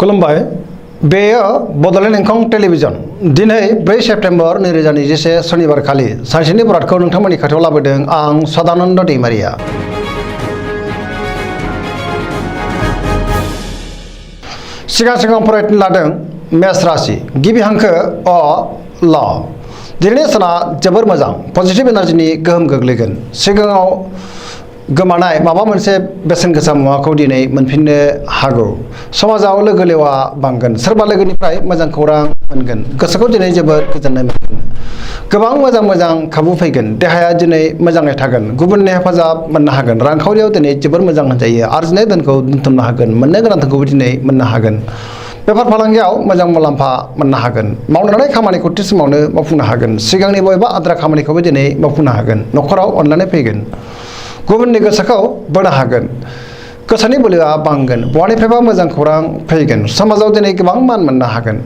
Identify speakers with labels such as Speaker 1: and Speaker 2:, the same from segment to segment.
Speaker 1: खुलुमबाय बेयो बड'लेण्ड इंखं टेलिभिजन दिनै 4 सेप्तेम्बर 2021 शनिबार खालि सानसेनि बरादखौ नोंथांमोननि खाथियाव लाबोदों आं सदानन्द दैमारिया। सिगां फरायनो लादों मेष राशि गिबि हांखो अ ल दिनैनि साना जोबोर मोजां पजिटिभ एनार्जिनि गोहोम गोग्लैगोन। सिगाङाव गोमानाय माबा मोनसे बेसेन गोसा मुवाखौ दिनै मोनफिननो हागौ। समाजाव लोगो लेवा बांगोन, सोरबा लोगोनिफ्राय मोजां खौरां मोनगोन, गोसोखौ दिनै जोबोर गोजोननाय मोनगोन। गोबां मोजां खाबु फैगोन, देहाया दिनै मोजाङै थागोन, गुबुननि हेफाजाब मोननो हागोन, रांखावरियाव दिनै जोबोर मोजां होनजायो, आरजिनाय धोनखौ दोनथुमनो हागोन, मोननो गोनां धोनखौबो दिनै मोननो हागोन। बेफार फालांगियाव मोजां मुलाम्फा मोननो हागोन, मावनो लानाय खामानिखौ थि समावनो मावफुंनो हागोन, सिगांनि बबेबा आद्रा खामानिखौबो दिनै मावफुंनो हागोन, न'खराव अनलायनाय फैगोन, गुबुननि गोसोखौ बोनो हागोन, गोसोनि बोलोआ बांगोन, बहानिफ्रायबा मोजां खौरां फैगोन, समाजाव दिनै गोबां मान मोननो हागोन,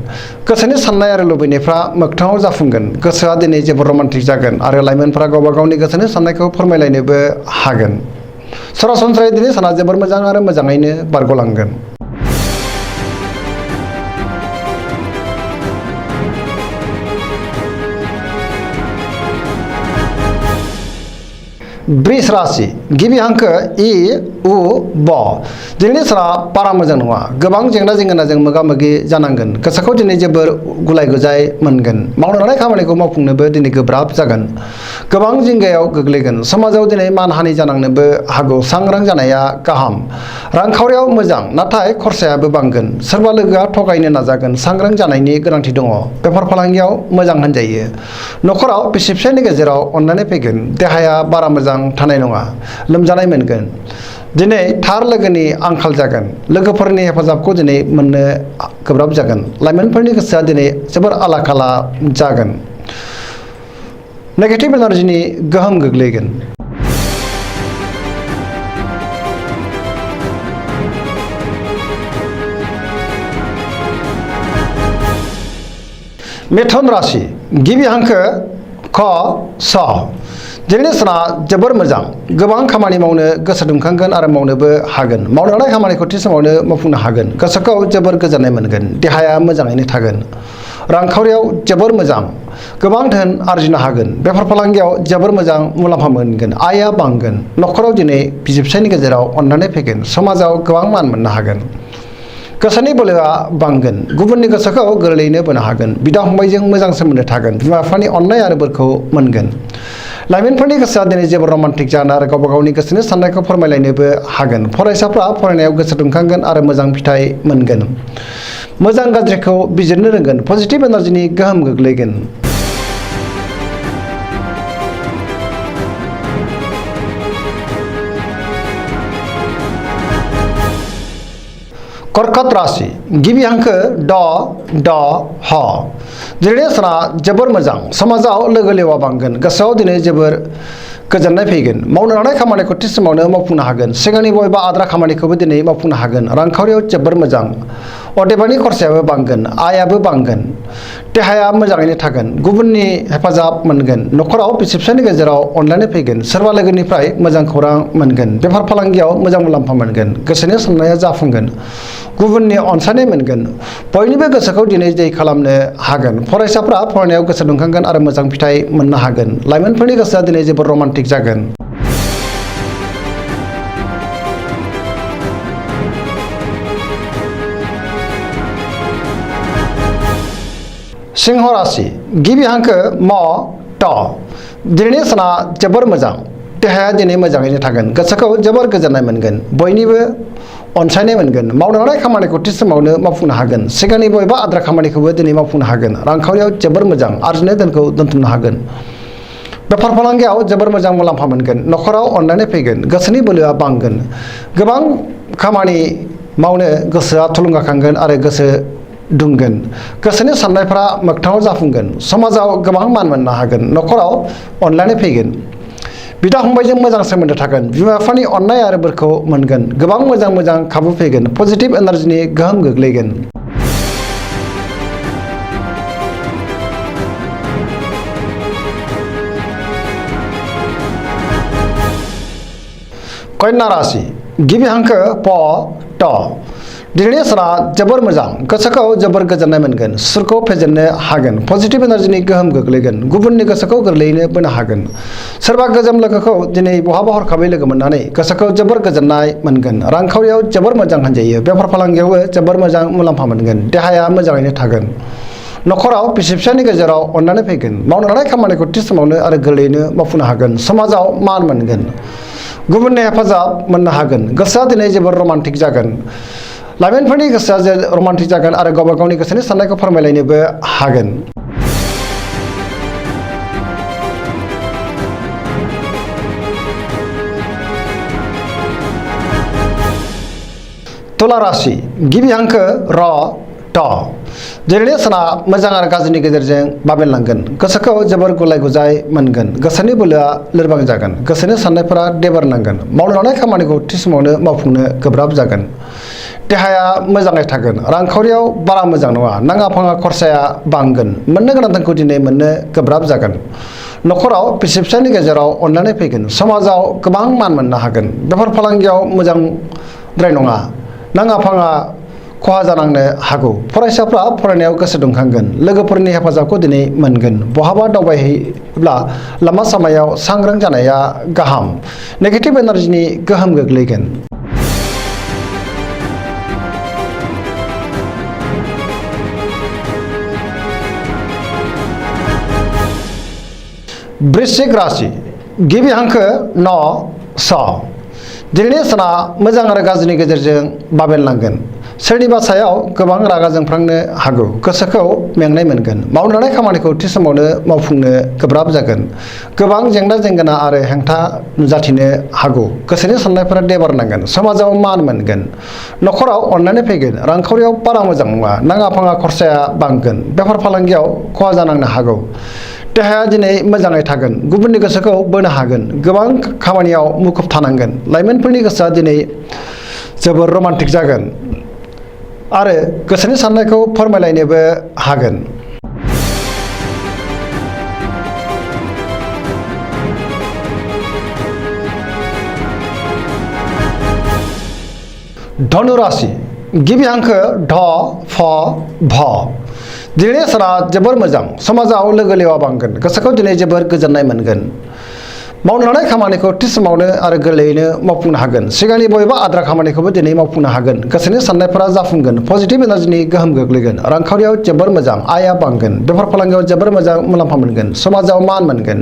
Speaker 1: गोसोनि साननाय आरो लुबैनायफ्रा मोगथाङाव जाफुंगोन, गोसोआ दिनै जोबोर रमान्टिक जागोन आरो लाइमोनफोरा गावबा गावनि गोसोनि साननायखौ फोरमायलायनोबो हागोन। सरासनस्रायै दिनै साना जोबोर मोजां आरो मोजाङैनो बारग'लांगोन। वृष राशि गिबि हांखो इ उ ब दिनैनि साना बारा मोजां नङा, गोबां जेंना जेंगोनाजों मोगा मोगि जानांगोन, गोसोखौ दिनै जोबोर गुलाय गुजाय मोनगोन, मावनो लानाय खामानिखौ मावफुंनोबो दिनै गोब्राब जागोन, गोबां जिंगायाव गोग्लैगोन, समाजाव दिनै मानहानि जानांनोबो हागौ, सांग्रां जानाया गाहाम, रांखावरियाव मोजां नाथाय खरसायाबो बांगोन, सोरबा लोगोआ थगायनो नाजागोन, सांग्रां जानायनि गोनांथि दङ, बेफार फालांगियाव मोजां होनजायो, न'खराव बिसि फिसायनि गेजेराव अनलायनाय फैगोन, देहाया बारा मोजां थानाय नङा, लोमजानाय मोनगोन, दिनै थार लोगोनि आंखाल जागोन, लोगोफोरनि हेफाजाबखौ दिनै मोननो गोब्राब जागोन, लाइमोनफोरनि गोसोआ दिनै जोबोर आला खाला जागोन, नेगेटिभ एनार्जिनि गोहोम गोग्लैगोन। मिथुन राशि गिबि हांखो ख स दिनैनि साना जोबोर मोजां, गोबां खामानि मावनो गोसो दुंखांगोन आरो मावनोबो हागोन, मावनो लानाय खामानिखौ थि समावनो मावफुंनो हागोन, गोसोखौ जोबोर गोजोननाय मोनगोन, देहाया मोजाङैनो थागोन, रांखावरियाव जोबोर मोजां, गोबां धोन आरजिनो हागोन, बेफार फालांगियाव जोबोर मोजां मुलाम्फा मोनगोन, आयआ बांगोन, न'खराव दिनै बिसि फिसायनि गेजेराव अनलायनाय फैगोन, समाजाव गोबां मान मोननो हागोन, गोसोनि बोलोआ बांगोन, गुबुननि गोसोखौ गोरलैयैनो बोनो हागोन, बिदा फंबायजों मोजां सोमोन्दो थागोन, बिमा बिफानि अननाय आरो बोरखौ मोनगोन, लाइमोनफोरनि गोसोआ दिनै जोबोर रमान्टिक जानो आरो गावबा गावनि गोसोनि साननायखौ फोरमायलायनोबो हागोन, फरायसाफ्रा फरायनायाव गोसो दुंखांगोन आरो मोजां फिथाइ मोनगोन, मोजां गाज्रिखौ बिजिरनो रोंगोन, पजिटिभ एनार्जिनि गोहोम गोग्लैगोन। कर्कट राशि गिबि हांखो ड ड ह दिनैनि साना जोबोर मोजां, समाजाव लोगो लेवा बांगोन, गोसोआव दिनै जोबोर गोजोननाय फैगोन, मावनो लानाय खामानिखौ थि समावनो मावफुंनो हागोन, सिगांनि बबेबा आद्रा खामानिखौबो दिनै मावफुंनो हागोन, रांखावरियाव जोबोर मोजां, अदेबानि खरसायाबो बांगोन, आयआबो बांगोन, देहाया मोजाङैनो थागोन, गुबुननि हेफाजाब मोनगोन, न'खराव बिसि फिसायनि गेजेराव अनलायनाय फैगोन, सोरबा लोगोनिफ्राय मोजां खौरां मोनगोन, बेफार फालांगियाव मोजां मुलाम्फा मोनगोन, गोसोनि साननाया जाफुंगोन, गुबुननि अनसायनाय मोनगोन, बयनिबो गोसोखौ दिनै जै खालामनो हागोन, फरायसाफ्रा फरायनायाव गोसो दुंखांगोन आरो मोजां फिथाइ मोननो हागोन, लाइमोनफोरनि गोसोआ दिनै जोबोर रमान्टिक जागोन। सिंह राशि गिबि हांखो म ट दिनैनि साना जोबोर मोजां, देहाया दिनै मोजाङैनो थागोन, गोसोखौ जोबोर गोजोननाय मोनगोन, बयनिबो अनसायनाय मोनगोन, मावनो लानाय खामानिखौ थि समावनो मावफुंनो हागोन, सिगांनि बबेबा आद्रा खामानिखौबो दिनै मावफुंनो हागोन, रांखावरियाव जोबोर मोजां, आरजिनाय धोनखौ दोनथुमनो हागोन, बेफार फालांगियाव जोबोर मोजां मुलाम्फा मोनगोन, न'खराव अनलायनाय फैगोन, गोसोनि बोलोआ बांगोन, गोबां खामानि मावनो गोसोआ थुलुंगाखांगोन आरो गोसो दुंगोन, गोसोनि साननायफ्रा मोगथाङाव जाफुंगोन, समाजाव गोबां मान मोननो हागोन, न'खराव अनलायनाय फैगोन, बिदा फंबायजों मोजां सोमोन्दो थागोन, बिमा बिफानि अननाय आरो बोरखौ मोनगोन, गोबां मोजां खाबु फैगोन, पजिटिभ एनार्जिनि गोहोम गोग्लैगोन। कन्या राशि गिबि हांखो प ट दिनैनि साना जोबोर मोजां गोसोखौ जोबोर गोजोननाय मोनगोन सुरखौ फेजेननो हागोन पजिटिभ एनार्जिनि गोहोम गोग्लैगोन गुबुननि गोसोखौ गोरलैयैनो बोनो हागोन सोरबा गोजाम लोगोखौ दिनै बहाबा हरखाबै लोगो मोननानै गोसोखौ जोबोर गोजोननाय मोनगोन रांखावरियाव जोबोर मोजां होनजायो बेफार फालांगियावबो जोबोर मोजां मुलाम्फा मोनगोन देहाया मोजाङैनो थागोन नखराव बिसि फिसायनि गेजेराव अननानै फैगोन मावनो लानाय खामानिखौ थि समावनो आरो गोरलैयैनो मावफुंनो हागोन समाजाव मान मोनगोन गुबुननि हेफाजाब मोननो हागोन गोसोआ दिनै जोबोर रमान्टिक जागोन लाइमोनफोरनि गोसोआ रमान्टिक जागोन आरो गावबा गावनि गोसोनि साननायखौ फोरमायलायनोबो हागोन तुला राशि गिबि हांखो र ट दिनैनि साना मोजां आरो गाज्रिनि गेजेरजों बाबेनलांगोन गोसोखौ जोबोर गुलाय गुजाय मोनगोन गोसोनि बोलोआ लोरबां जागोन गोसोनि साननायफोरा देबारनांगोन मावनो लानाय खामानिखौ थि समावनो मावफुंनो गोब्राब जागोन देहाया मोजाङै थागोन रांखावरियाव बारा मोजां नङा नाङा फाङा खरसाया बांगोन मोननो गोनां धोनखौ दिनै मोननो गोब्राब जागोन नखराव बिसि फिसायनि गेजेराव अननानै फैगोन समाजाव गोबां मान मोननो हागोन बेफार फालांगियाव मोजांद्राय नङा नाङा फाङा खहा जानांनो हागौ फरायसाफ्रा फरायनायाव गोसो दुंखांगोन लोगोफोरनि हेफाजाबखौ दिनै मोनगोन बहाबा दावबायहैब्ला लामा सामायाव सांग्रां जानाया गाहाम नेगेटिभ एनार्जिनि गोहोम गोग्लैगोन वृश्चिक राशि गिबि हांखो न स दिनैनि साना मोजां आरो गाज्रिनि गेजेरजों बाबेनलांगोन सोरनिबा सायाव गोबां रागा जोंफ्लांनो हागौ गोसोखौ मेंनाय मोनगोन मावनो लानाय खामानिखौ थि समावनो मावफुंनो गोब्राब जागोन गोबां जेंना जेंगोना आरो हेंथा नुजाथिनो हागौ गोसोनि साननायफोरा देबारनांगोन समाजाव मान मोनगोन नखराव अननानै फैगोन रांखावरियाव बारा मोजां नङा नाङा फाङा खरसाया बांगोन बेफार फालांगियाव खहा जानांनो हागौ देहाया दिनै मोजाङै थागोन गुबुननि गोसोखौ बोनो हागोन गोबां खामानियाव मुखुब थानांगोन लाइमोनफोरनि गोसोआ दिनै जोबोर रमान्टिक जागोन आरो गोसोनि साननायखौ फोरमायलायनोबो हागोन धनु राशि गिबि हांखो ढ फ भ दिनैनि साना जोबोर मोजां समाजाव लोगो लेवा बांगोन गोसोखौ दिनै जोबोर गोजोननाय मोनगोन मावनो लानाय खामानिखौ थि समावनो आरो गोरलैयैनो मावफुंनो हागोन सिगांनि बबेबा आद्रा खामानिखौबो दिनै मावफुंनो हागोन गोसोनि साननायफोरा जाफुंगोन पजिटिभ एनार्जिनि गोहोम गोग्लैगोन रांखावरियाव जोबोर मोजां आयआ बांगोन बेफार फालांगियाव जोबोर मोजां मुलाम्फा मोनगोन समाजाव मान मोनगोन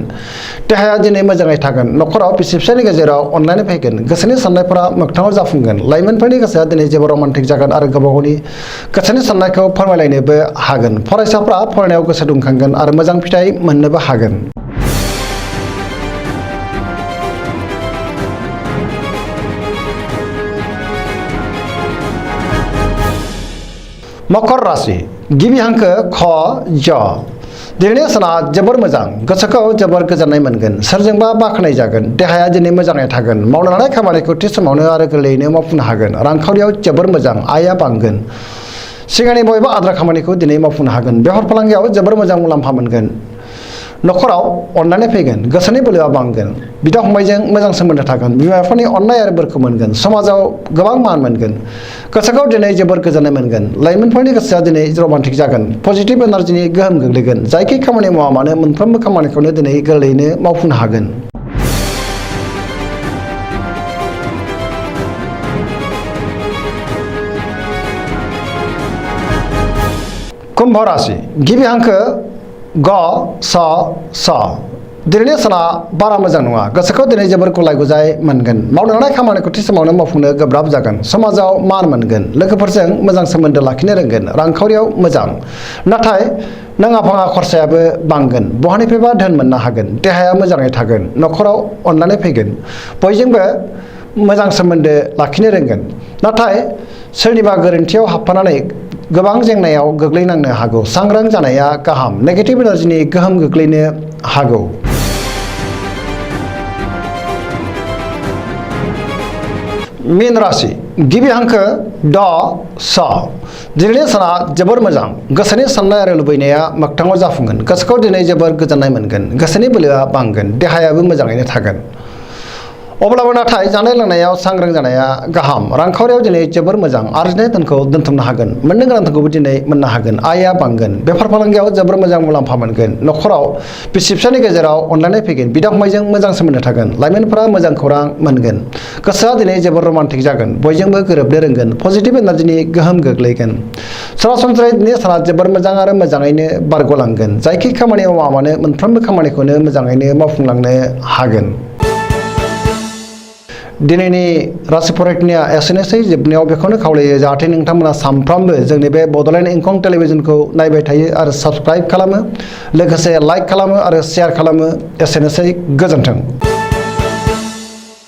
Speaker 1: देहाया दिनै मोजाङै थागोन नखराव बिसि फिसायनि गेजेराव अनलायनाय फैगोन गोसोनि साननायफोरा मोगथाङाव जाफुंगोन लाइमोनफोरनि गोसोआ दिनै जोबोर रमान्टिक जागोन आरो गावबा गावनि गोसोनि साननायखौ फोरमायलायनोबो हागोन फरायसाफ्रा फरायनायाव गोसो दुंखांगोन आरो मोजां फिथाइ मोननोबो हागोन मकर राशि गिबि हांखो ख ज दिनैनि साना जोबोर मोजां गोसोखौ जोबोर गोजोननाय मोनगोन सोरजोंबा बाख्नाय जागोन देहाया दिनै मोजाङै थागोन मावनो लानाय खामानिखौ थि समावनो आरो गोरलैयैनो मावफुंनो हागोन रांखावरियाव जोबोर मोजां आयआ बांगोन सिगांनि बबेबा आद्रा खामानिखौ दिनै मावफुंनो हागोन बेफार फालांगियाव जोबोर मोजां मुलाम्फा मोनगोन नखराव अननानै फैगोन गोसोनि बोलोआ बांगोन बिदा फंबायजों मोजां सोमोन्दो थागोन बिमा बिफानि अननाय आरो बोरखौ मोनगोन समाजाव गोबां मान मोनगोन गोसोखौ दिनै जोबोर गोजोननाय मोनगोन लाइमोनफोरनि गोसोआ दिनै रमान्टिक जागोन पजिटिभ एनार्जिनि गोहोम गोग्लैगोन जायखि खामानि मावा मानो मोनफ्रोमबो खामानिखौनो दिनै गोरलैयैनो मावफुंनो हागोन कुम्भ राशि गिबि हांखो ग स स दिनैनि साना बारा मोजां नङा गोसोखौ दिनै जोबोर गुलाय गुजाय मोनगोन मावनो लानाय खामानिखौ थि समावनो मावफुंनो गोब्राब जागोन समाजाव मान मोनगोन लोगोफोरजों मोजां सोमोन्दो लाखिनो रोंगोन रांखावरियाव मोजां नाथाय नाङा फाङा खरसायाबो बांगोन बहानिफ्रायबा धोन मोननो हागोन देहाया मोजाङै थागोन नखराव अननानै फैगोन बयजोंबो मोजां सोमोन्दो लाखिनो रोंगोन नाथाय सोरनिबा गोरोन्थियाव हाबफानानै गोबां जेंनायाव गोग्लैनांनो हागौ सांग्रां जानाया गाहाम नेगेटिभ एनार्जिनि गोहोम गोग्लैनो हागौ मीन राशि गिबि हांखो ड स दिनैनि साना जोबोर मोजां गोसोनि साननाय आरो लुबैनाया मोगथाङाव जाफुंगोन गोसोखौ दिनै जोबोर गोजोननाय मोनगोन गोसोनि बोलोआ बांगोन देहायाबो मोजाङैनो थागोन अब्लाबो नाथाय जानाय लोंनायाव सांग्रां जानाया गाहाम। रांखावरियाव दिनै जोबोर मोजां। आरजिनाय धोनखौ दोनथुमनो हागोन। मोननो गोनां धोनखौबो दिनै मोननो हागोन। आयआ बांगोन। बेफार फालांगियाव जोबोर मोजां मुलाम्फा मोनगोन। न'खराव बिसि फिसायनि गेजेराव अनलायनाय फैगोन। बिदा फंबायजों मोजां सोमोन्दो थागोन। लाइमोनफोरा मोजां खौरां मोनगोन। गोसोआ दिनै जोबोर रमान्टिक जागोन। बयजोंबो गोरोबनो रोंगोन। पजिटिभ एनार्जिनि गोहोम गोग्लैगोन। सरासनस्रायै दिनै साना जोबोर मोजां आरो मोजाङैनो बारग'लांगोन। जायखि खामानियाव मावा मानो मोनफ्रोमबो खामानिखौनो मोजाङैनो मावफुंलांनो हागोन। दिनैनि राशि फरायनाया एसेनोसै। जोबनायाव बेखौनो खावलायो जाहाथे नोंथांमोना सानफ्रामबो जोंनि बे बड'लेण्ड इंखं टेलिभिजनखौ नायबाय थायो आरो साबस्क्राइब खालामो, लोगोसे लाइक खालामो आरो शेयार खालामो। एसेनोसै, गोजोन्थों।